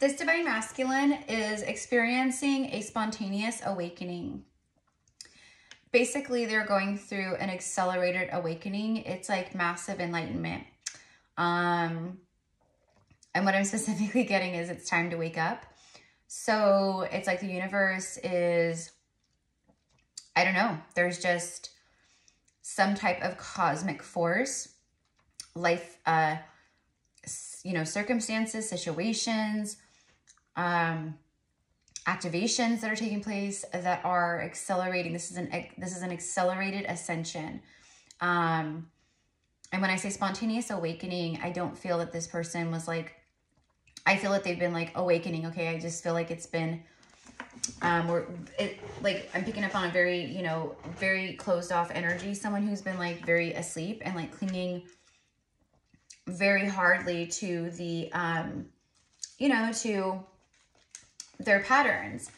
This divine masculine is experiencing a spontaneous awakening. Basically, they're going through an accelerated awakening. It's like massive enlightenment. And what I'm specifically getting is it's time to wake up. So it's like the universe is, I don't know, there's just some type of cosmic force, life, you know, circumstances, situations, activations that are taking place that are accelerating. This is an accelerated ascension. And when I say spontaneous awakening, I don't feel that this person was like, I feel that they've been like awakening. Okay. I just feel like it's been, like I'm picking up on a very, you know, very closed off energy. Someone who's been like very asleep and like clinging very hardly to the, you know, to their patterns.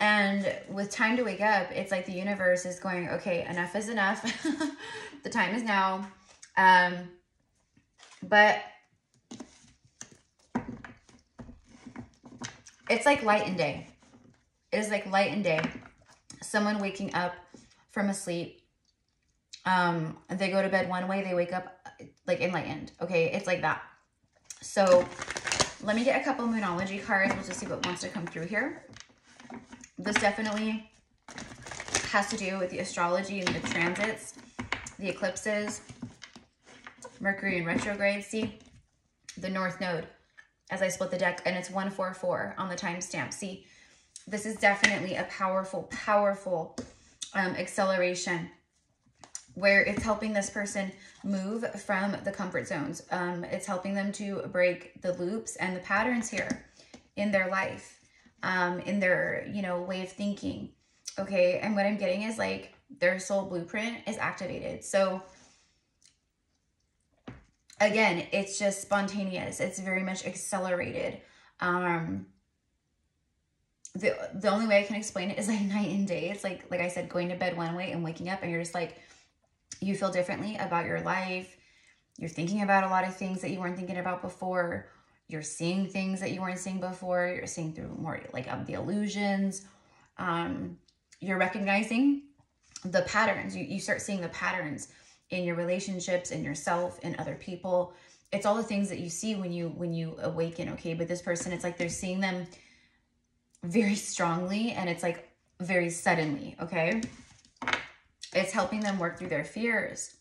And with time to wake up, it's like the universe is going, okay, enough is enough. The time is now. But it's like light and day. It is like light and day. Someone waking up from a sleep. They go to bed one way, they wake up like enlightened. Okay, it's like that. So let me get a couple Moonology cards. We'll just see what wants to come through here. This definitely has to do with the astrology and the transits, the eclipses, Mercury in retrograde. See, the North Node as I split the deck, and it's 144 on the timestamp. See, this is definitely a powerful, powerful acceleration where it's helping this person move from the comfort zones. It's helping them to break the loops and the patterns here in their life, in their, you know, way of thinking. Okay, and what I'm getting is like their soul blueprint is activated. So again, it's just spontaneous. It's very much accelerated. The only way I can explain it is like night and day. It's like I said, going to bed one way and waking up and you're just like, you feel differently about your life. You're thinking about a lot of things that you weren't thinking about before. You're seeing things that you weren't seeing before. You're seeing through more like the illusions. You're recognizing the patterns. You start seeing the patterns in your relationships, in yourself, in other people. It's all the things that you see when you awaken, okay? But this person, it's like they're seeing them very strongly and it's like very suddenly, okay? It's helping them work through their fears.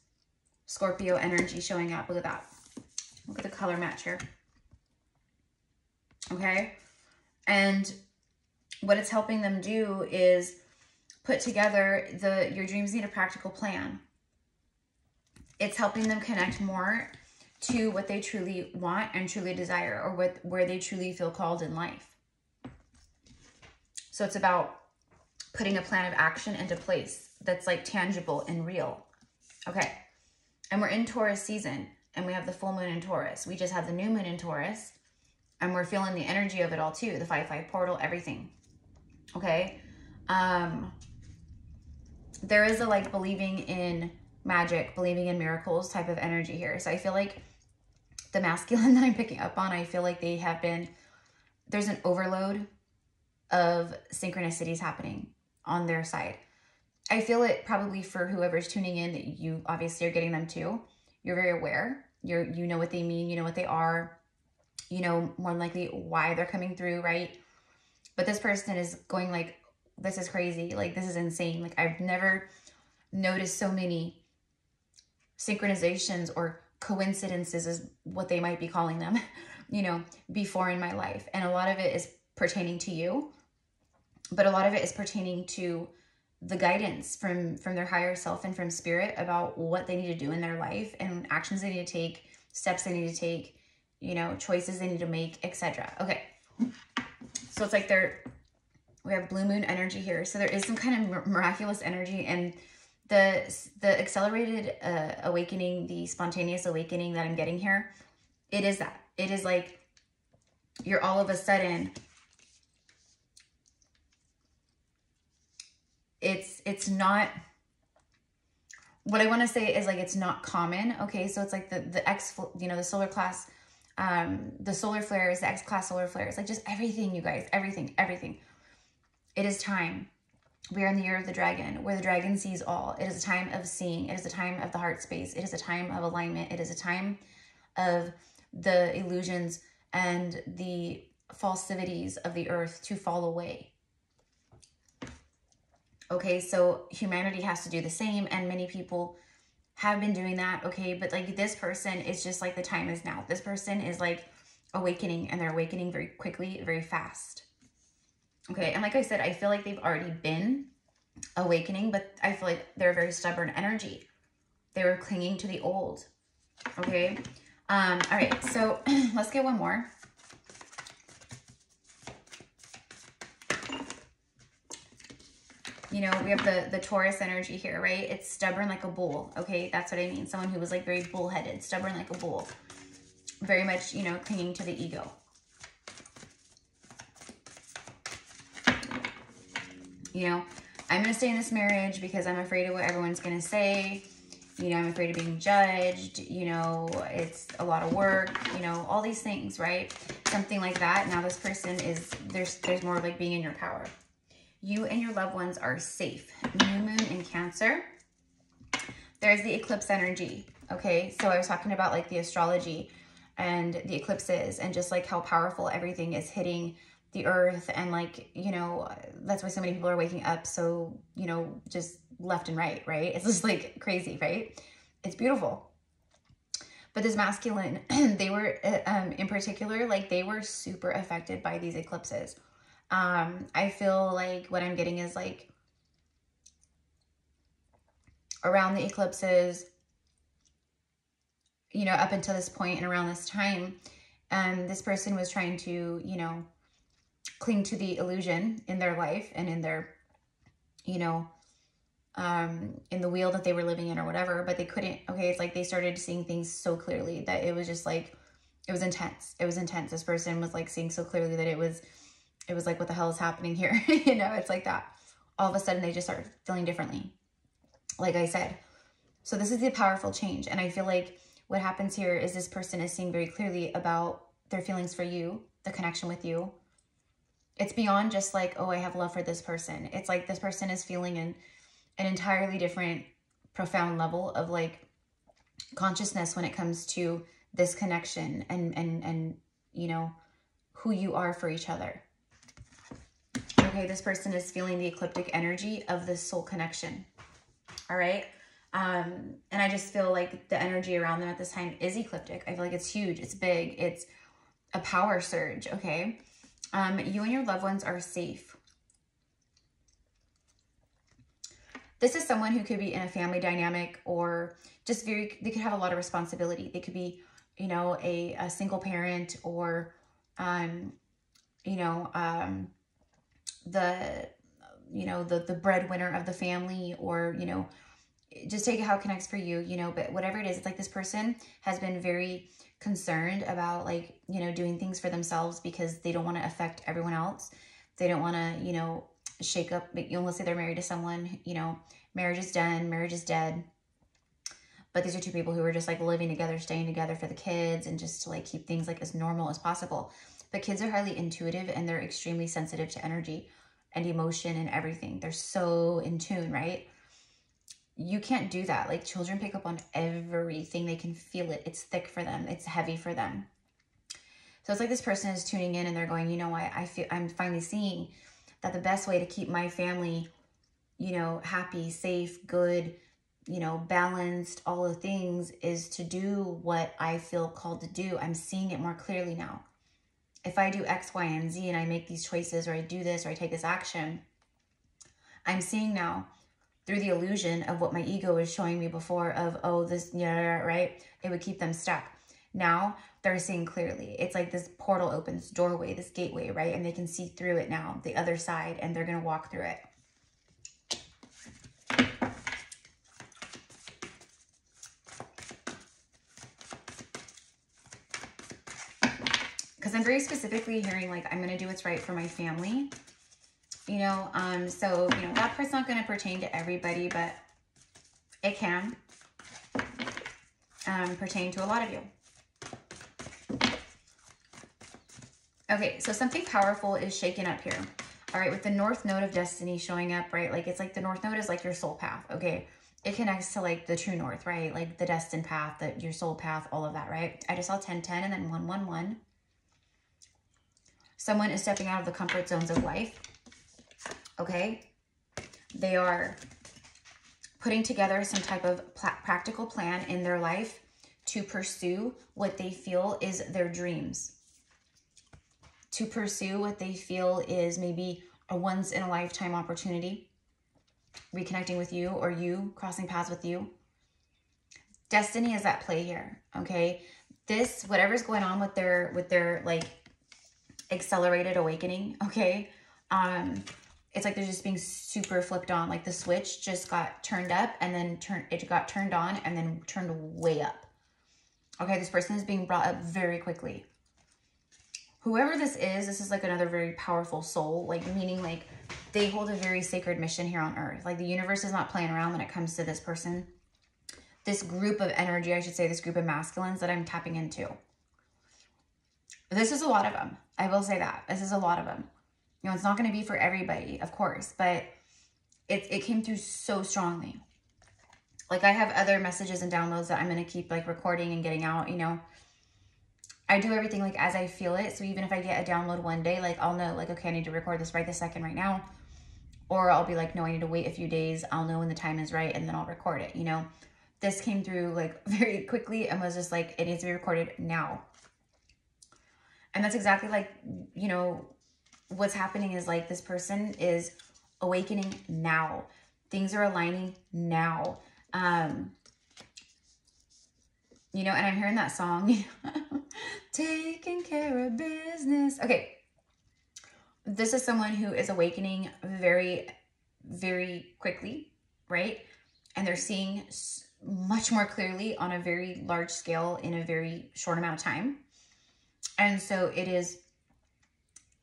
Scorpio energy showing up. Look at that. Look at the color match here. Okay? And what it's helping them do is put together your dreams need a practical plan. It's helping them connect more to what they truly want and truly desire, or where they truly feel called in life. So it's about putting a plan of action into place that's like tangible and real. Okay. And we're in Taurus season and we have the full moon in Taurus. We just had the new moon in Taurus and we're feeling the energy of it all too. The 5-5 portal, everything. Okay. There is a like believing in magic, believing in miracles type of energy here. So I feel like the masculine that I'm picking up on, I feel like they have been, there's an overload of synchronicities happening on their side. I feel it probably for whoever's tuning in, that you obviously are getting them too. You're very aware. You know what they mean. You know what they are. You know more than likely why they're coming through, right? But this person is going like, this is crazy. Like, this is insane. Like, I've never noticed so many synchronizations or coincidences is what they might be calling them, you know, before in my life. And a lot of it is pertaining to you, but a lot of it is pertaining to the guidance from their higher self and from spirit about what they need to do in their life and actions they need to take, steps they need to take, you know, choices they need to make, etc. Okay. So it's like we have blue moon energy here. So there is some kind of miraculous energy, and the accelerated awakening, the spontaneous awakening that I'm getting here, it is that. It is like you're all of a sudden, it's not, what I want to say is like, it's not common. Okay. So it's like the solar class the solar flares, the X-class solar flares, like just everything, you guys, everything. It is time. We are in the year of the dragon, where the dragon sees all. It is a time of seeing. It is a time of the heart space. It is a time of alignment. It is a time of the illusions and the falsities of the earth to fall away. Okay, so humanity has to do the same, and many people have been doing that, okay? But like this person is just like the time is now. This person is like awakening, and they're awakening very quickly, very fast. Okay, and like I said, I feel like they've already been awakening, but I feel like they're a very stubborn energy. They were clinging to the old, okay? All right, so let's get one more. You know, we have the Taurus energy here, right? It's stubborn like a bull, okay? That's what I mean. Someone who was like very bullheaded, stubborn like a bull. Very much, you know, clinging to the ego. You know, I'm going to stay in this marriage because I'm afraid of what everyone's going to say. You know, I'm afraid of being judged. You know, it's a lot of work. You know, all these things, right? Something like that. Now this person is, there's more like being in your power. You and your loved ones are safe. New moon in Cancer. There's the eclipse energy. Okay, so I was talking about like the astrology and the eclipses and just like how powerful everything is hitting the earth, and like, you know, that's why so many people are waking up so, you know, just left and right? It's just like crazy, right? It's beautiful. But this masculine, they were in particular, like they were super affected by these eclipses. I feel like what I'm getting is like around the eclipses, you know, up until this point and around this time, this person was trying to, you know, cling to the illusion in their life and in their, you know, in the wheel that they were living in or whatever, but they couldn't. Okay, it's like they started seeing things so clearly that it was just like, it was intense. It was intense. This person was like seeing so clearly that it was like, what the hell is happening here? You know, it's like that. All of a sudden they just start feeling differently, like I said. So this is the powerful change. And I feel like what happens here is this person is seeing very clearly about their feelings for you, the connection with you. It's beyond just like, oh, I have love for this person. It's like this person is feeling an entirely different, profound level of like consciousness when it comes to this connection and you know, who you are for each other. Okay, this person is feeling the ecliptic energy of this soul connection. All right. And I just feel like the energy around them at this time is ecliptic. I feel like it's huge. It's big. It's a power surge. Okay. You and your loved ones are safe. This is someone who could be in a family dynamic or just they could have a lot of responsibility. They could be, you know, a single parent or, you know, the breadwinner of the family, or, you know, just take how it connects for you, you know, but whatever it is, it's like this person has been very concerned about like, you know, doing things for themselves because they don't want to affect everyone else. They don't want to, you know, shake up, you know, let's say they're married to someone, you know, marriage is done, marriage is dead. But these are two people who are just like living together, staying together for the kids and just to like keep things like as normal as possible. But kids are highly intuitive and they're extremely sensitive to energy and emotion and everything. They're so in tune, right? You can't do that. Like children pick up on everything. They can feel it. It's thick for them. It's heavy for them. So it's like this person is tuning in and they're going, you know, I'm finally seeing that the best way to keep my family, you know, happy, safe, good, you know, balanced, all the things is to do what I feel called to do. I'm seeing it more clearly now. If I do X, Y, and Z and I make these choices or I do this or I take this action, I'm seeing now through the illusion of what my ego is showing me before of, oh, this, yeah, right? It would keep them stuck. Now they're seeing clearly. It's like this portal opens, doorway, this gateway, right? And they can see through it now, the other side, and they're going to walk through it. Because I'm very specifically hearing like, I'm going to do what's right for my family. You know, so, you know, that part's not going to pertain to everybody, but it can pertain to a lot of you. Okay, so something powerful is shaken up here. All right, with the North Node of Destiny showing up, right? Like, it's like the North Node is like your soul path, okay? It connects to like the true North, right? Like the destined path, your soul path, all of that, right? I just saw 1010 and then 111. Someone is stepping out of the comfort zones of life, okay? They are putting together some type of practical plan in their life to pursue what they feel is their dreams, to pursue what they feel is maybe a once-in-a-lifetime opportunity, reconnecting with you or you crossing paths with you. Destiny is at play here, okay? This, whatever's going on with their like accelerated awakening, okay? It's like they're just being super flipped on. Like the switch just got turned up and then it got turned on and then turned way up. Okay, this person is being brought up very quickly. Whoever this is like another very powerful soul, like meaning like they hold a very sacred mission here on earth. Like the universe is not playing around when it comes to this person. This group of energy, I should say, this group of masculines that I'm tapping into. This is a lot of them. I will say that. This is a lot of them. You know, it's not going to be for everybody, of course, but it came through so strongly. Like I have other messages and downloads that I'm going to keep like recording and getting out, you know. I do everything like as I feel it. So even if I get a download one day, like I'll know like, okay, I need to record this right this second right now. Or I'll be like, no, I need to wait a few days. I'll know when the time is right and then I'll record it, you know. This came through like very quickly and was just like, it needs to be recorded now. And that's exactly like, you know, what's happening is like this person is awakening now. Things are aligning now. You know, and I'm hearing that song, taking care of business. Okay. This is someone who is awakening very, very quickly, right? And they're seeing much more clearly on a very large scale in a very short amount of time. And so it is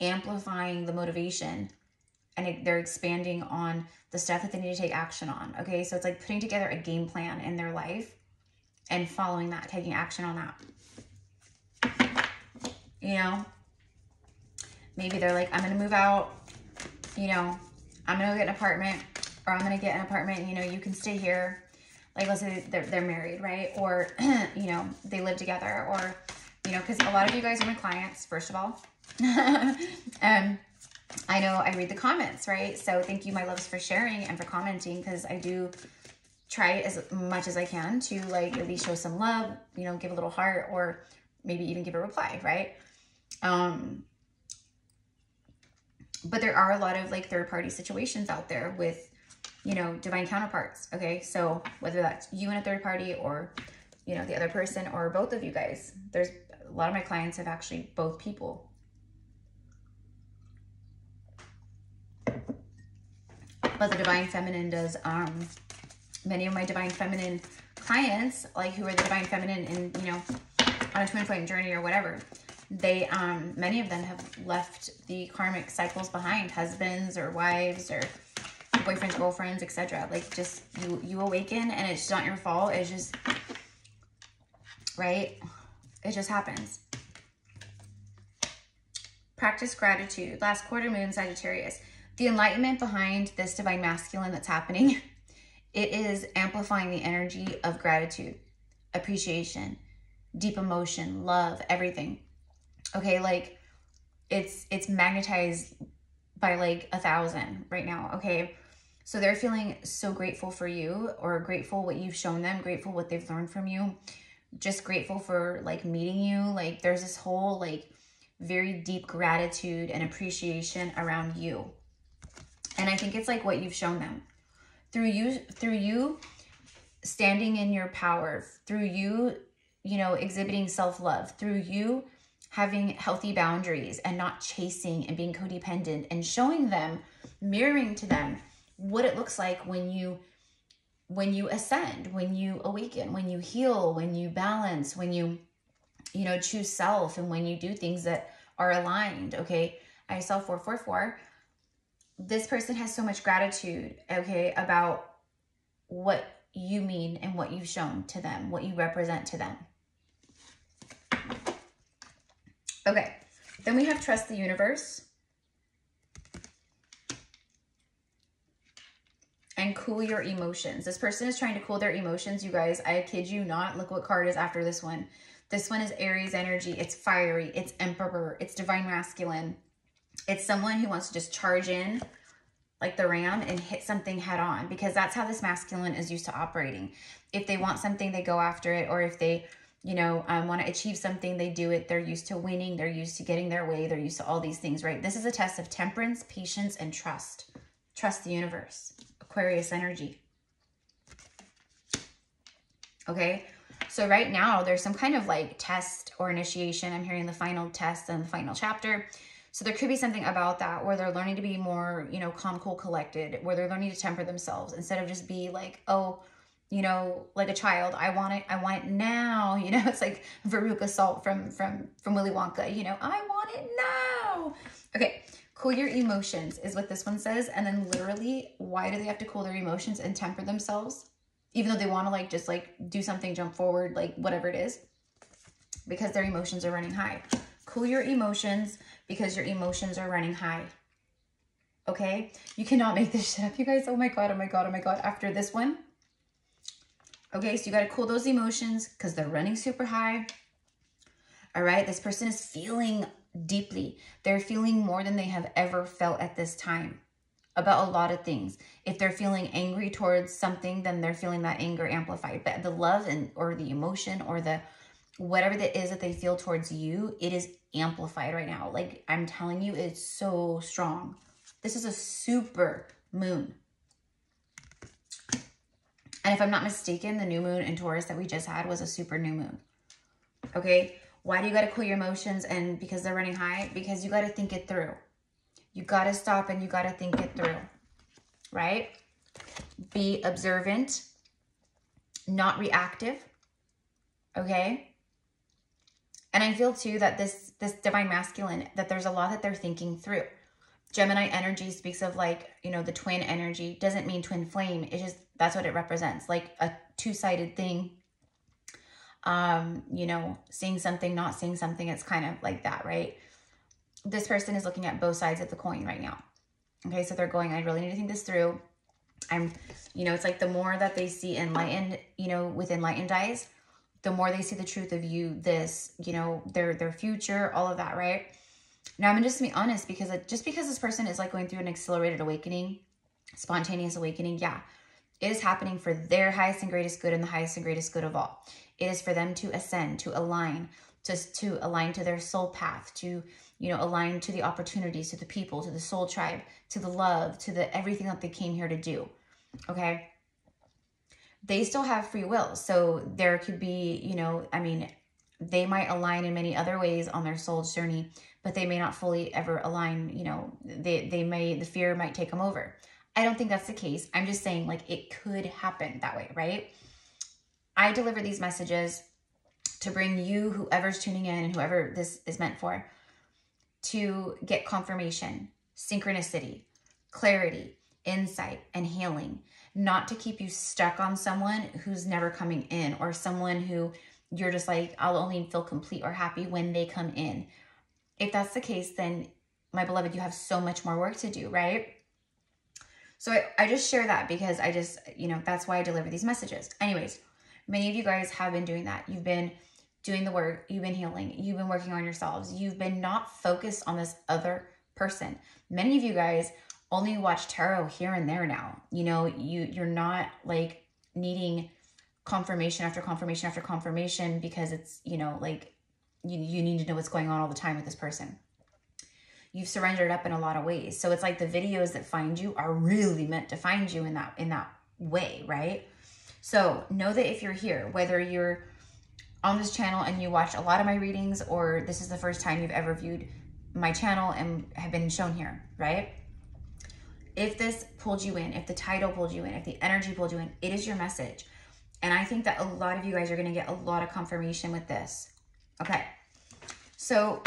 amplifying the motivation and they're expanding on the stuff that they need to take action on. Okay. So it's like putting together a game plan in their life and following that, taking action on that. You know, maybe they're like, I'm going to move out, you know, I'm going to go get an apartment or I'm going to get an apartment, you know, you can stay here. Like, let's say they're married, right? Or, you know, they live together or, you know, because a lot of you guys are my clients, first of all. I know I read the comments, right? So thank you, my loves, for sharing and for commenting because I do try as much as I can to like at least show some love, you know, give a little heart or maybe even give a reply, right? But there are a lot of like third-party situations out there with, you know, divine counterparts, okay? So whether that's you and a third party or, you know, the other person or both of you guys, there's a lot of my clients have actually both people. But the divine feminine does, many of my divine feminine clients, like who are the divine feminine in, you know, on a twin flame journey or whatever, they, many of them have left the karmic cycles behind, husbands or wives or boyfriends, girlfriends, etc. Like just you awaken and it's not your fault. It's just, right? It just happens. Practice gratitude. Last quarter moon, Sagittarius. The enlightenment behind this divine masculine that's happening, it is amplifying the energy of gratitude, appreciation, deep emotion, love, everything. Okay, like it's magnetized by like 1,000 right now, okay? So they're feeling so grateful for you or grateful what you've shown them, grateful what they've learned from you, just grateful for like meeting you. Like there's this whole like very deep gratitude and appreciation around you. And I think it's like what you've shown them. Through you standing in your power, through you, you know, exhibiting self-love, through you having healthy boundaries and not chasing and being codependent and showing them, mirroring to them what it looks like when you ascend, when you awaken, when you heal, when you balance, when you know, choose self and when you do things that are aligned, okay? I saw 444. This person has so much gratitude, okay, about what you mean and what you've shown to them, what you represent to them. Okay, Then we have trust the universe. And cool your emotions. This person is trying to cool their emotions, you guys. I kid you not. Look what card is after this one. This one is Aries energy. It's fiery. It's Emperor. It's divine masculine. It's someone who wants to just charge in like the ram and hit something head on, because that's how this masculine is used to operating. If they want something, they go after it. Or if they, you know, want to achieve something, they do it. They're used to winning. They're used to getting their way. They're used to all these things, right? This is a test of temperance, patience, and trust. Trust the universe. Aquarius energy. Okay, so right now there's some kind of like test or initiation. I'm hearing the final test and the final chapter. So there could be something about that where they're learning to be more, you know, calm, cool, collected, where they're learning to temper themselves instead of just be like, oh, you know, like a child, I want it now. You know, it's like Veruca Salt from Willy Wonka, you know, I want it now. Okay. Cool your emotions is what this one says. And then literally, why do they have to cool their emotions and temper themselves? Even though they want to like, just like do something, jump forward, like whatever it is, because their emotions are running high. Cool your emotions because your emotions are running high. Okay. You cannot make this shit up, you guys. Oh my God. Oh my God. Oh my God. After this one. Okay. So you got to cool those emotions because they're running super high. All right. This person is feeling deeply. They're feeling more than they have ever felt at this time about a lot of things. If they're feeling angry towards something, then they're feeling that anger amplified. But the love and or the emotion or the whatever that is that they feel towards you, it is amplified right now. Like I'm telling you, it's so strong. This is a super moon. And if I'm not mistaken, the new moon in Taurus that we just had was a super new moon. Okay. Why do you got to cool your emotions? And because they're running high? Because you got to think it through. You got to stop and you got to think it through, right? Be observant, not reactive, okay? And I feel too that this divine masculine, that there's a lot that they're thinking through. Gemini energy speaks of like, you know, the twin energy. Doesn't mean twin flame. It's just, that's what it represents. Like a two-sided thing. You know, seeing something, not seeing something. It's kind of like that, right? This person is looking at both sides of the coin right now. Okay. So they're going, I really need to think this through. You know, it's like the more that they see enlightened, you know, with enlightened eyes, the more they see the truth of you, this, you know, their future, all of that, right? Now I'm just gonna be honest, because just because this person is like going through an accelerated awakening, spontaneous awakening. Yeah. It is happening for their highest and greatest good and the highest and greatest good of all. It is for them to ascend, to align, to align to their soul path, to, you know, align to the opportunities, to the people, to the soul tribe, to the love, to the everything that they came here to do. Okay. They still have free will. So there could be, you know, I mean, they might align in many other ways on their soul's journey, but they may not fully ever align. You know, the fear might take them over. I don't think that's the case. I'm just saying like it could happen that way, right? I deliver these messages to bring you, whoever's tuning in and whoever this is meant for, to get confirmation, synchronicity, clarity, insight, and healing. Not to keep you stuck on someone who's never coming in, or someone who you're just like, I'll only feel complete or happy when they come in. If that's the case, then my beloved, you have so much more work to do, right? So I just share that because I just, you know, that's why I deliver these messages. Anyways, many of you guys have been doing that. You've been doing the work. You've been healing. You've been working on yourselves. You've been not focused on this other person. Many of you guys only watch tarot here and there now. You know, you're not like needing confirmation after confirmation after confirmation because it's, you know, like you need to know what's going on all the time with this person. You've surrendered up in a lot of ways. So it's like the videos that find you are really meant to find you in that way, right? So know that if you're here, whether you're on this channel and you watch a lot of my readings, or this is the first time you've ever viewed my channel and have been shown here, right? If this pulled you in, if the title pulled you in, if the energy pulled you in, it is your message. And I think that a lot of you guys are going to get a lot of confirmation with this. Okay. So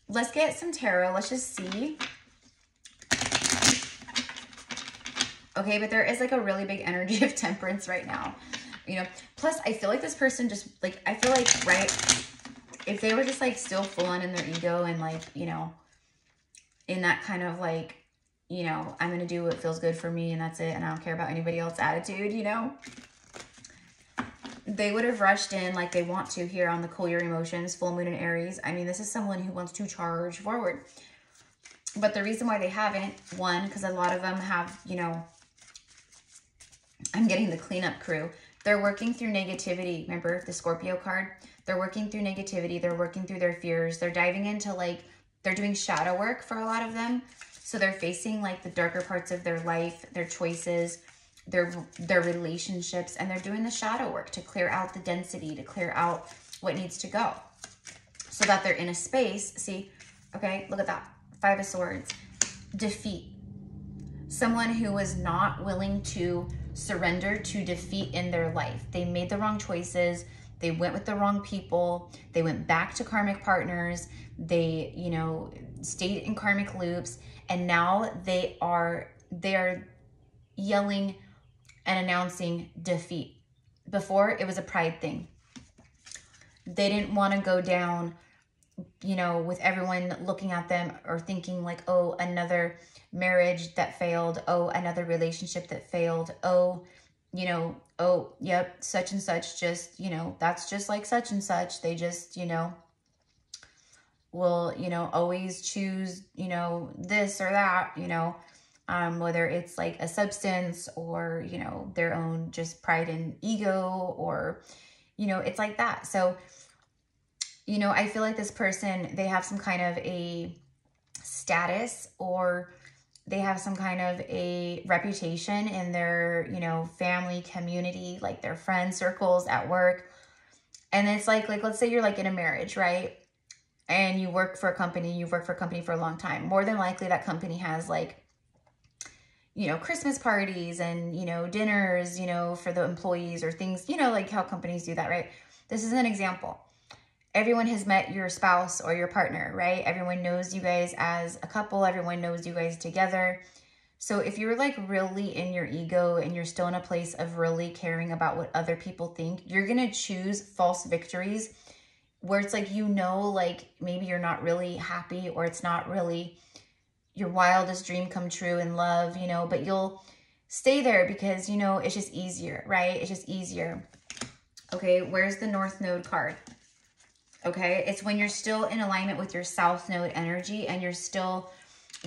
let's get some tarot. Let's just see. Okay. But there is like a really big energy of temperance right now, you know, plus I feel like this person just like, I feel like, right, if they were just like still full on in their ego and like, you know, in that kind of like, you know, I'm going to do what feels good for me and that's it. And I don't care about anybody else's attitude, you know, they would have rushed in like they want to here on the Cool Your Emotions, full moon in Aries. I mean, this is someone who wants to charge forward. But the reason why they haven't, one, because a lot of them have, you know, I'm getting the cleanup crew. They're working through negativity. Remember the Scorpio card? They're working through negativity. They're working through their fears. They're diving into like, they're doing shadow work for a lot of them. So they're facing like the darker parts of their life, their choices, their relationships, and they're doing the shadow work to clear out the density, to clear out what needs to go so that they're in a space. See, okay, look at that. 5 of Swords, defeat. Someone who was not willing to surrender to defeat in their life. They made the wrong choices. They went with the wrong people. They went back to karmic partners. They, you know, stayed in karmic loops. And now they are yelling and announcing defeat. Before, it was a pride thing. They didn't want to go down, you know, with everyone looking at them or thinking like, oh, another marriage that failed. Oh, another relationship that failed. Oh, you know, oh, yep, such and such just, you know, that's just like such and such. They just, you know, will, you know, always choose, you know, this or that, you know, whether it's like a substance or, you know, their own just pride and ego or, you know, it's like that. So, you know, I feel like this person, they have some kind of a status or they have some kind of a reputation in their, you know, family, community, like their friend circles at work. And it's like, let's say you're like in a marriage, right? And you work for a company, you've worked for a company for a long time. More than likely that company has like, you know, Christmas parties and, you know, dinners, you know, for the employees or things, you know, like how companies do that, right? This is an example. Everyone has met your spouse or your partner, right? Everyone knows you guys as a couple. Everyone knows you guys together. So if you're like really in your ego and you're still in a place of really caring about what other people think, you're going to choose false victories where it's like, you know, like maybe you're not really happy or it's not really your wildest dream come true in love, you know, but you'll stay there because, you know, it's just easier, right? It's just easier. Okay, where's the North Node card? Okay, it's when you're still in alignment with your South Node energy and you're still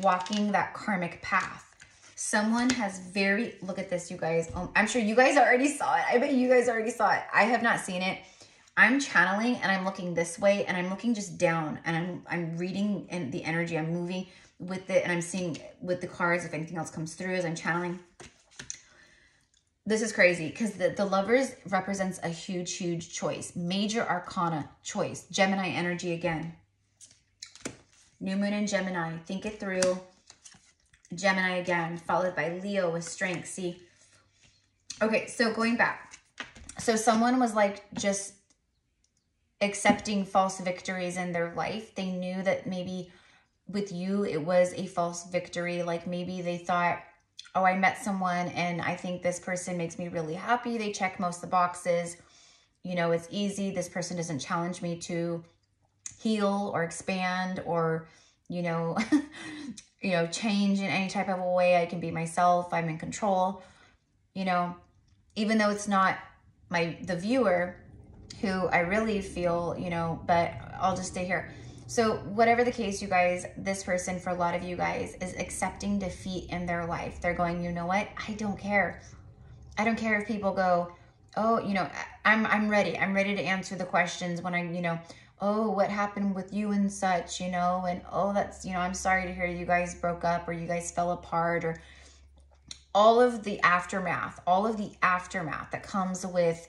walking that karmic path. Someone has look at this, you guys. I'm sure you guys already saw it. I bet you guys already saw it. I have not seen it. I'm channeling and I'm looking this way and I'm looking just down and I'm reading and the energy. I'm moving with it and I'm seeing with the cards if anything else comes through as I'm channeling. This is crazy because the Lovers represents a huge, huge choice. Major Arcana choice. Gemini energy again. New Moon in Gemini. Think it through. Gemini again, followed by Leo with strength. See? Okay, so going back. So someone was like just accepting false victories in their life. They knew that maybe with you it was a false victory. Like maybe they thought, oh, I met someone and I think this person makes me really happy. They check most of the boxes. You know, it's easy. This person doesn't challenge me to heal or expand or, you know, you know, change in any type of a way. I can be myself. I'm in control, you know, even though it's not the viewer who I really feel, you know, but I'll just stay here. So whatever the case, you guys, this person, for a lot of you guys, is accepting defeat in their life. They're going, you know what? I don't care. I don't care if people go, oh, you know, I'm ready. I'm ready to answer the questions when I'm, you know, oh, what happened with you and such, you know, and oh, that's, you know, I'm sorry to hear you guys broke up or you guys fell apart or all of the aftermath that comes with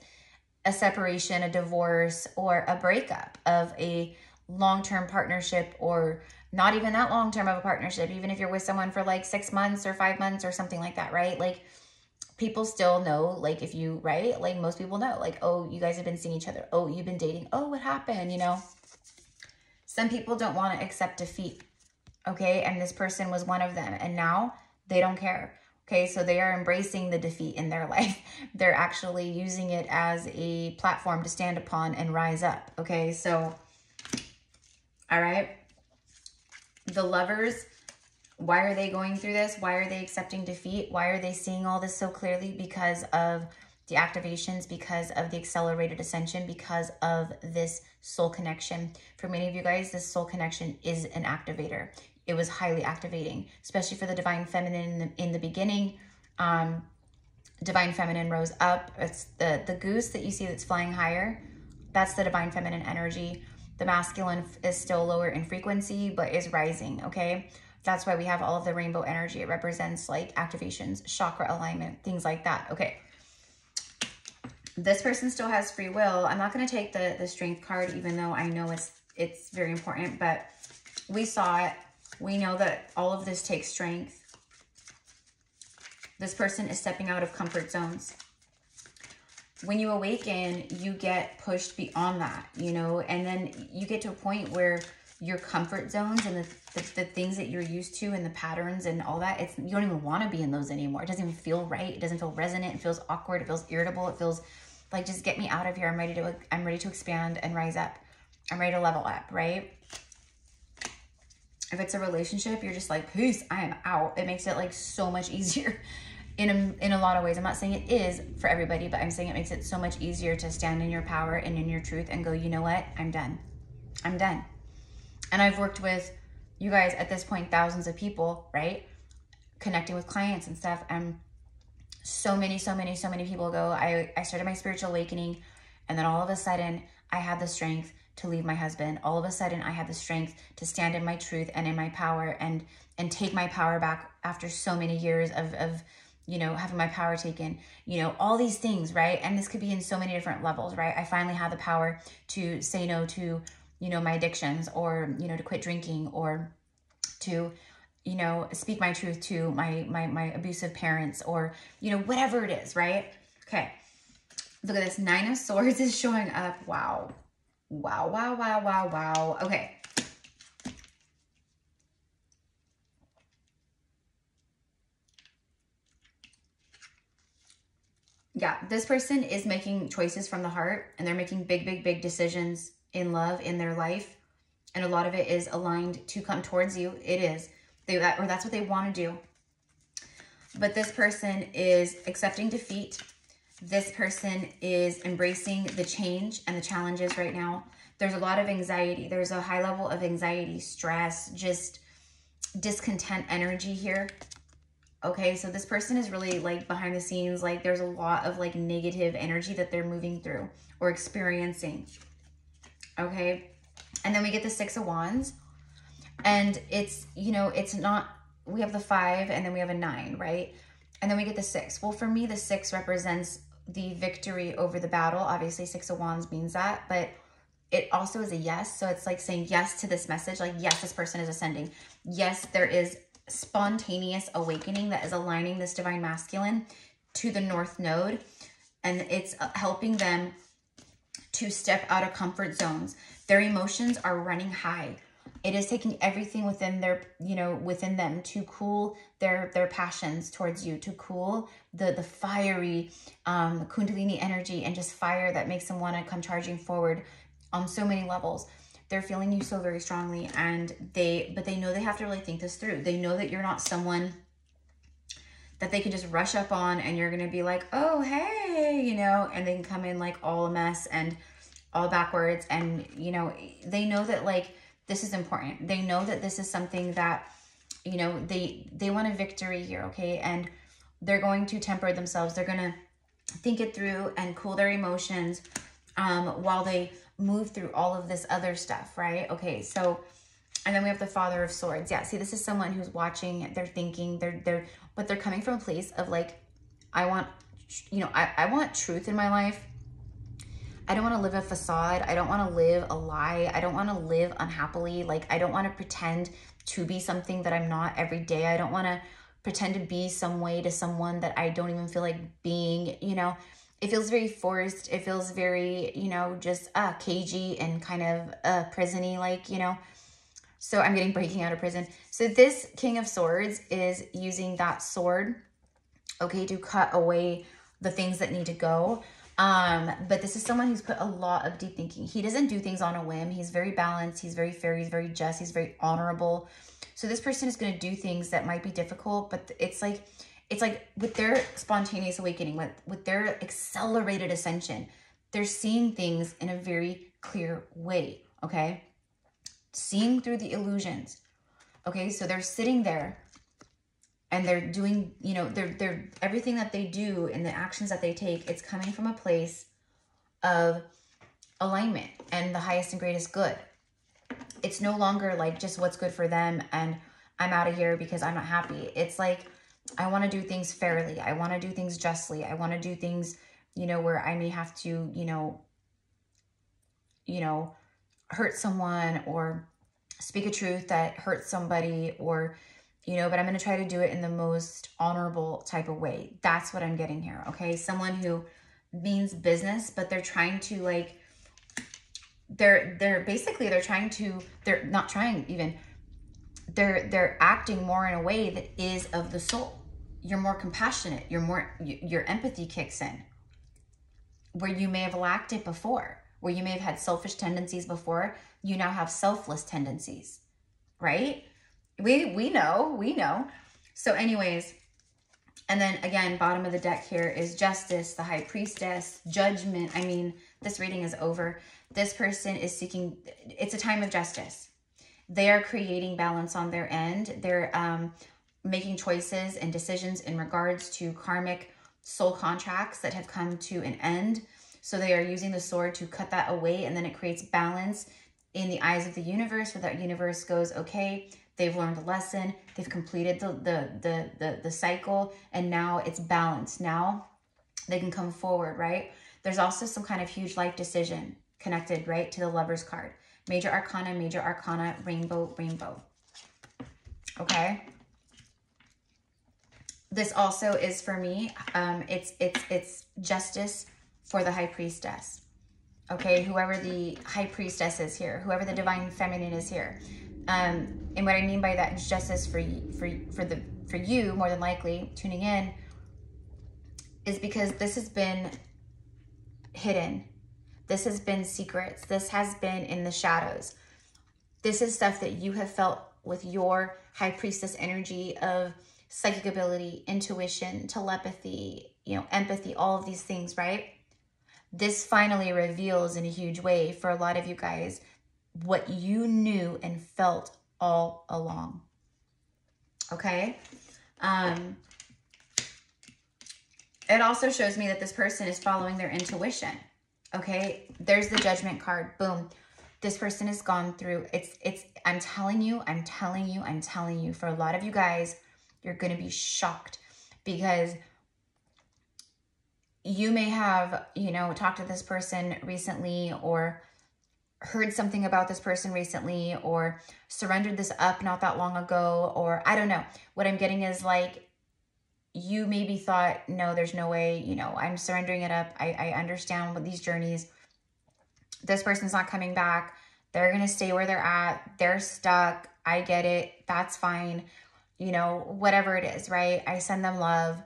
a separation, a divorce, or a breakup of a long-term partnership, or not even that long-term of a partnership, even if you're with someone for like 6 months or 5 months or something like that, right? Like people still know, like if you, right? Like most people know, like, oh, you guys have been seeing each other. Oh, you've been dating. Oh, what happened? You know, some people don't want to accept defeat. Okay. And this person was one of them. And now they don't care. Okay. So they are embracing the defeat in their life. They're actually using it as a platform to stand upon and rise up. Okay. So All right. The Lovers, why are they going through this? Why are they accepting defeat? Why are they seeing all this so clearly? Because of the activations, because of the accelerated ascension, because of this soul connection. For many of you guys, this soul connection is an activator. It was highly activating, especially for the Divine Feminine in the beginning. Divine Feminine rose up. It's the goose that you see that's flying higher. That's the Divine Feminine energy. The masculine is still lower in frequency, but is rising, okay? That's why we have all of the rainbow energy. It represents like activations, chakra alignment, things like that, okay? This person still has free will. I'm not going to take the strength card, even though I know it's very important, but we saw it. We know that all of this takes strength. This person is stepping out of comfort zones. When you awaken, you get pushed beyond that, you know, and then you get to a point where your comfort zones and the things that you're used to and the patterns and all that, you don't even want to be in those anymore. It doesn't even feel right. It doesn't feel resonant. It feels awkward. It feels irritable. It feels like, just get me out of here. I'm ready to expand and rise up. I'm ready to level up, right? If it's a relationship, you're just like, peace, I am out. It makes it like so much easier in a lot of ways. I'm not saying it is for everybody, but I'm saying it makes it so much easier to stand in your power and in your truth and go, you know what? I'm done. I'm done. And I've worked with you guys at this point, thousands of people, right? Connecting with clients and stuff. And so many people ago, I started my spiritual awakening. And then all of a sudden I had the strength to leave my husband. All of a sudden I had the strength to stand in my truth and in my power and take my power back after so many years of you know, having my power taken, you know, all these things, right? And this could be in so many different levels, right? I finally had the power to say no to, you know, my addictions, or, you know, to quit drinking, or to, you know, speak my truth to my abusive parents, or, you know, whatever it is, right? Okay. Look at this. 9 of Swords is showing up. Wow. Wow, wow, wow, wow, wow. Okay. Yeah, this person is making choices from the heart, and they're making big decisions in love in their life. And a lot of it is aligned to come towards you. It is. Or that's what they want to do. But this person is accepting defeat. This person is embracing the change and the challenges right now. There's a lot of anxiety. There's a high level of anxiety, stress, just discontent energy here. Okay, so this person is really like behind the scenes, like there's a lot of like negative energy that they're moving through or experiencing. Okay, and then we get the 6 of Wands, and it's, you know, it's not, we have the 5 and then we have a 9, right? And then we get the 6. Well, for me, the 6 represents the victory over the battle. Obviously, 6 of Wands means that, but it also is a yes. So it's like saying yes to this message. Like, yes, this person is ascending. Yes, there is spontaneous awakening that is aligning this divine masculine to the North Node. And it's helping them to step out of comfort zones. Their emotions are running high. It is taking everything within their, you know, within them to cool their passions towards you, to cool the fiery Kundalini energy and just fire that makes them want to come charging forward on so many levels. They're feeling you so very strongly, and but they know they have to really think this through. They know that you're not someone that they can just rush up on and you're going to be like, oh, hey, you know, and they can come in like all a mess and all backwards. And, you know, they know that like, this is important. They know that this is something that, you know, they want a victory here. Okay. And they're going to temper themselves. They're going to think it through and cool their emotions while they move through all of this other stuff, right? Okay, so, and then we have the Father of Swords. Yeah, see, this is someone who's watching, they're thinking, but they're coming from a place of like, I want, you know, I want truth in my life. I don't want to live a facade. I don't want to live a lie. I don't want to live unhappily. Like, I don't want to pretend to be something that I'm not every day. I don't want to pretend to be some way to someone that I don't even feel like being, you know. It feels very forced. It feels very, you know, just cagey and kind of prison-y, like, you know. So I'm getting breaking out of prison. So this King of Swords is using that sword, okay, to cut away the things that need to go. But this is someone who's put a lot of deep thinking. He doesn't do things on a whim. He's very balanced. He's very fair. He's very just. He's very honorable. So this person is going to do things that might be difficult, but it's like with their spontaneous awakening, with their accelerated ascension, they're seeing things in a very clear way. Okay. Seeing through the illusions. Okay. So they're sitting there and they're doing, you know, they're everything that they do and the actions that they take, it's coming from a place of alignment and the highest and greatest good. It's no longer like just what's good for them and I'm out of here because I'm not happy. It's like, I want to do things fairly. I want to do things justly. I want to do things, you know, where I may have to, you know, hurt someone or speak a truth that hurts somebody or, you know, but I'm going to try to do it in the most honorable type of way. That's what I'm getting here. Okay. Someone who means business, but they're trying to like, they're acting more in a way that is of the soul. You're more compassionate. Your empathy kicks in where you may have lacked it before, where you may have had selfish tendencies before. You now have selfless tendencies, right? We know. So anyways, and then again, bottom of the deck here is Justice, the High Priestess, Judgment. I mean, this reading is over. This person is seeking, it's a time of justice. They are creating balance on their end. They're making choices and decisions in regards to karmic soul contracts that have come to an end. So they are using the sword to cut that away, and then it creates balance in the eyes of the universe, where that universe goes, okay, they've learned the lesson, they've completed the cycle, and now it's balanced. Now they can come forward, right? There's also some kind of huge life decision connected, right, to the Lover's card. Major Arcana, Rainbow. Okay. This also is for me. It's Justice for the High Priestess. Okay, whoever the High Priestess is here, whoever the Divine Feminine is here. And what I mean by that is justice for you, more than likely, tuning in, is because this has been hidden. This has been secrets. This has been in the shadows. This is stuff that you have felt with your High Priestess energy of psychic ability, intuition, telepathy, you know, empathy, all of these things, right? This finally reveals in a huge way for a lot of you guys what you knew and felt all along. Okay? It also shows me that this person is following their intuition. Okay? There's the Judgment card. Boom. This person has gone through, I'm telling you, for a lot of you guys, you're going to be shocked because you may have, you know, talked to this person recently or heard something about this person recently or surrendered this up not that long ago, or I don't know. What I'm getting is like, you maybe thought, no, there's no way, you know, I'm surrendering it up. I understand what these journeys, this person's not coming back. They're going to stay where they're at. They're stuck. I get it. That's fine. You know, whatever it is, right? I send them love.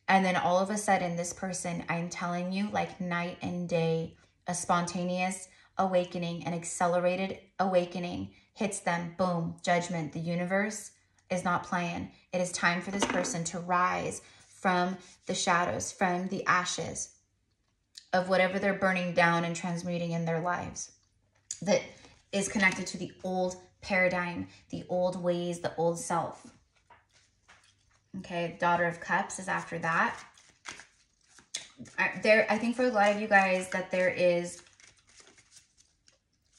And then all of a sudden, this person, I'm telling you, like night and day, a spontaneous awakening, an accelerated awakening hits them. Boom, Judgment. The universe is not playing. It is time for this person to rise from the shadows, from the ashes of whatever they're burning down and transmuting in their lives that is connected to the old paradigm, the old ways, the old self. Okay, Daughter of Cups is after that. I think for a lot of you guys that there is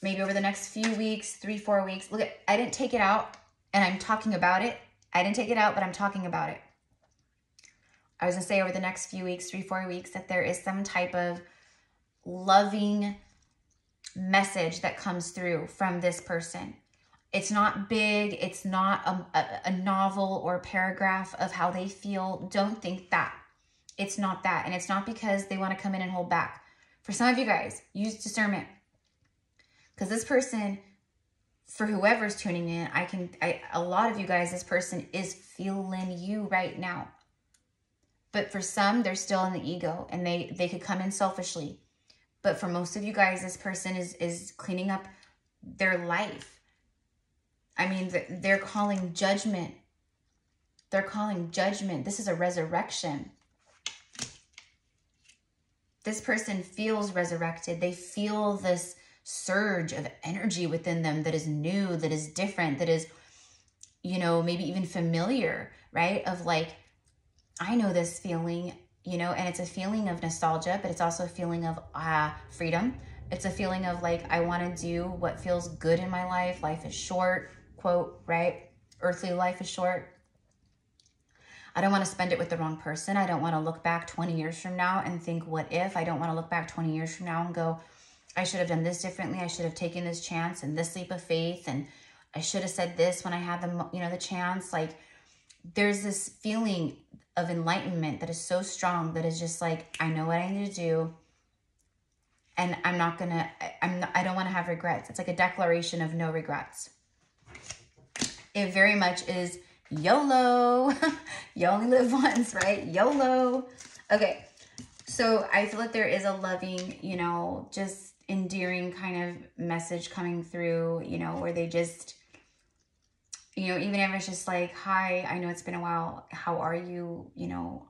maybe over the next few weeks, 3-4 weeks. Look, I didn't take it out and I'm talking about it. I didn't take it out, but I'm talking about it. I was going to say over the next few weeks, 3-4 weeks, that there is some type of loving message that comes through from this person. It's not big. It's not a novel or a paragraph of how they feel. Don't think that. It's not that. And it's not because they want to come in and hold back. For some of you guys, use discernment. Because this person, for whoever's tuning in, a lot of you guys, this person is feeling you right now. But for some, they're still in the ego, and they could come in selfishly. But for most of you guys, this person is cleaning up their life. I mean, they're calling judgment. They're calling judgment. This is a resurrection. This person feels resurrected. They feel this surge of energy within them that is new, that is different, that is, you know, maybe even familiar, right? Of like, I know this feeling, you know, and it's a feeling of nostalgia, but it's also a feeling of freedom. It's a feeling of like, I want to do what feels good in my life. Life is short, quote, right? Earthly life is short. I don't want to spend it with the wrong person. I don't want to look back 20 years from now and think, what if? I don't want to look back 20 years from now and go, I should have done this differently. I should have taken this chance and this leap of faith. And I should have said this when I had the, you know, the chance. Like, there's this feeling of enlightenment that is so strong that is just like, I know what I need to do. And I'm not going to, I don't want to have regrets. It's like a declaration of no regrets. It very much is YOLO. You only live once, right? YOLO. Okay. So I feel like there is a loving, you know, just endearing kind of message coming through, you know, where they just, you know, even if it's just like, hi, I know it's been a while. How are you? You know,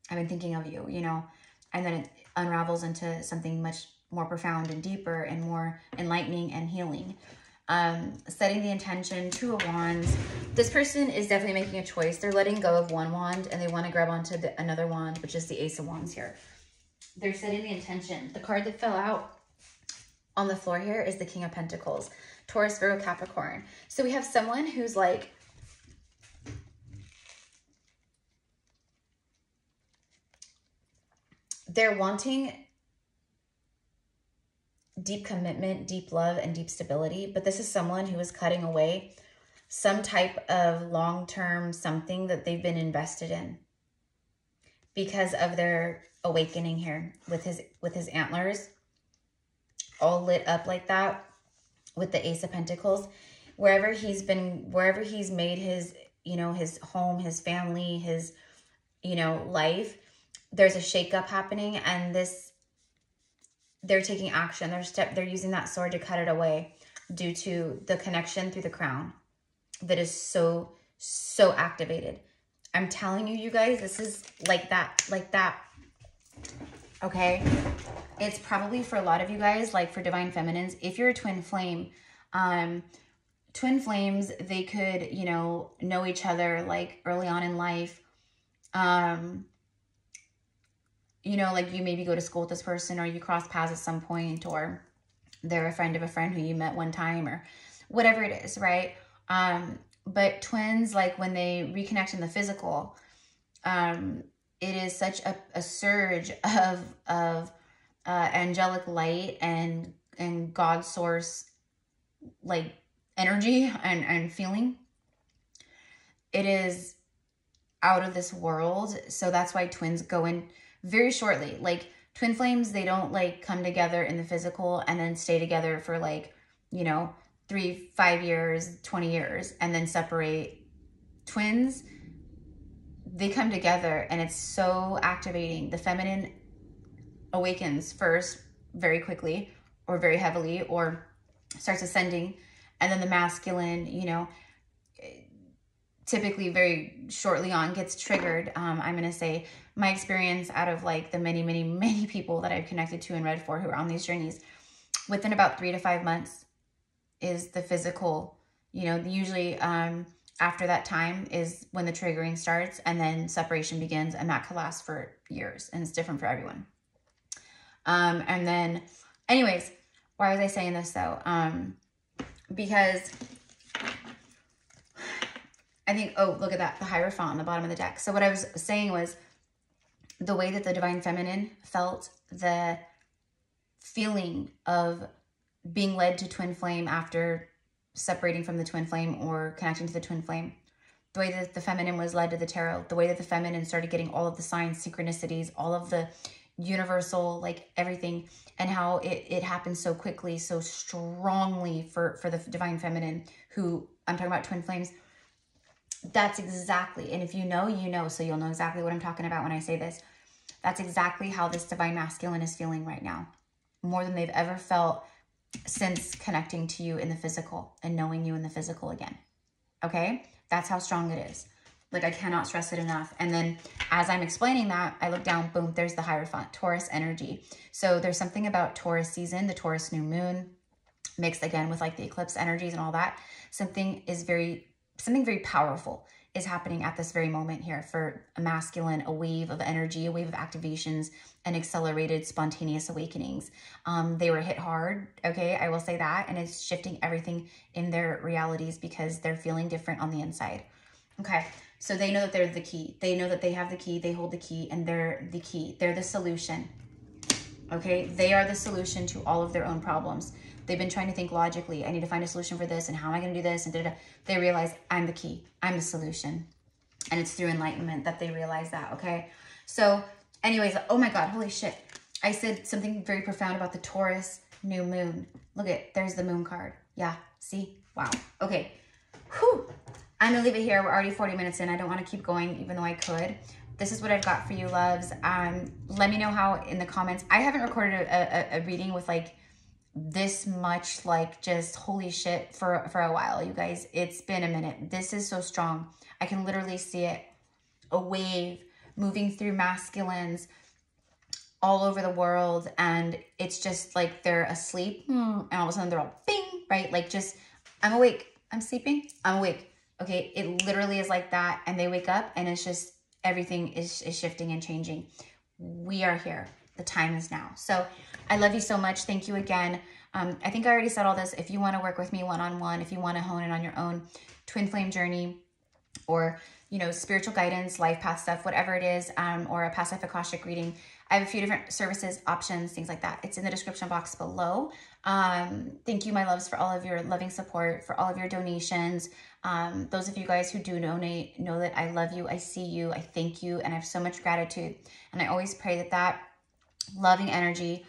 I've been thinking of you, you know, and then it unravels into something much more profound and deeper and more enlightening and healing. Setting the intention, Two of Wands. This person is definitely making a choice. They're letting go of one wand and they want to grab onto another wand, which is the Ace of Wands here. They're setting the intention. The card that fell out on the floor here is the King of Pentacles. Taurus, Virgo, Capricorn. So we have someone who's like, they're wanting deep commitment, deep love, and deep stability. But this is someone who is cutting away some type of long-term something that they've been invested in because of their awakening here with his antlers all lit up like that with the Ace of Pentacles. Wherever he's made his, you know, his home, his family, his, you know, life, there's a shakeup happening, and they're taking action. They're using that sword to cut it away due to the connection through the crown that is so activated. I'm telling you, you guys, this is like that. Okay. It's probably for a lot of you guys, like for divine feminines, if you're a twin flame, twin flames, they could, you know each other like early on in life. You know, like you maybe go to school with this person, or you cross paths at some point, or they're a friend of a friend who you met one time, or whatever it is, right? But twins, like when they reconnect in the physical, it is such a surge of angelic light and God source, like energy and feeling. It is out of this world. So that's why twins go in very shortly. Like twin flames, they don't like come together in the physical and then stay together for like, you know, 3, 5 years, 20 years, and then separate. Twins, they come together and it's so activating. The feminine awakens first very quickly or very heavily, or starts ascending, and then the masculine, you know, typically very shortly on gets triggered. I'm going to say my experience out of like the many people that I've connected to and read for who are on these journeys, within about 3 to 5 months is the physical, you know, usually after that time is when the triggering starts, and then separation begins, and that could last for years, and it's different for everyone. And then anyways, why was I saying this though? Because I think, oh, look at that, the Hierophant on the bottom of the deck. So what I was saying was the way that the divine feminine felt, the feeling of being led to twin flame after separating from the twin flame or connecting to the twin flame, the way that the feminine was led to the tarot, the way that the feminine started getting all of the signs, synchronicities, all of the universal, like everything, and how it happened so quickly, so strongly for the divine feminine, who I'm talking about twin flames. That's exactly, and if you know, you know, so you'll know exactly what I'm talking about when I say this. That's exactly how this divine masculine is feeling right now. More than they've ever felt since connecting to you in the physical and knowing you in the physical again. Okay? That's how strong it is. Like, I cannot stress it enough. And then as I'm explaining that, I look down, boom, there's the Hierophant, Taurus energy. So there's something about Taurus season, the Taurus new moon, mixed again with like the eclipse energies and all that. Something very powerful is happening at this very moment here for a masculine, a wave of energy, a wave of activations, and accelerated spontaneous awakenings. They were hit hard, okay? I will say that. And it's shifting everything in their realities because they're feeling different on the inside. Okay, so they know that they're the key. They know that they have the key, they hold the key, and they're the key. They're the solution, okay? They are the solution to all of their own problems. They've been trying to think logically. I need to find a solution for this, and how am I going to do this? And da-da-da. They realize I'm the key. I'm the solution. And it's through enlightenment that they realize that, okay? So anyways, oh my God, holy shit. I said something very profound about the Taurus new moon. Look at, there's the moon card. Yeah, see? Wow. Okay. Whew. I'm going to leave it here. We're already 40 minutes in. I don't want to keep going, even though I could. This is what I've got for you, loves. Let me know how in the comments. I haven't recorded a reading with like this much, like just holy shit for a while, you guys. It's been a minute. This is so strong. I can literally see it. A wave moving through masculines all over the world. And it's just like they're asleep. And all of a sudden they're all bing, right? Like just, I'm awake. I'm sleeping. I'm awake. Okay. It literally is like that. And they wake up and it's just, everything is shifting and changing. We are here. The time is now. So I love you so much. Thank you again. I think I already said all this. If you want to work with me one-on-one, if you want to hone in on your own twin flame journey or, you know, spiritual guidance, life path stuff, whatever it is, or a past life Akashic reading, I have a few different services, options, things like that. It's in the description box below. Thank you, my loves, for all of your loving support, for all of your donations. Those of you guys who do donate know that I love you. I see you. I thank you. And I have so much gratitude. And I always pray that that loving energy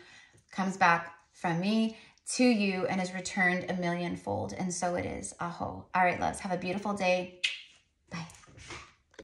comes back from me to you and is returned a millionfold. And so it is. Aho. All right, loves. Have a beautiful day.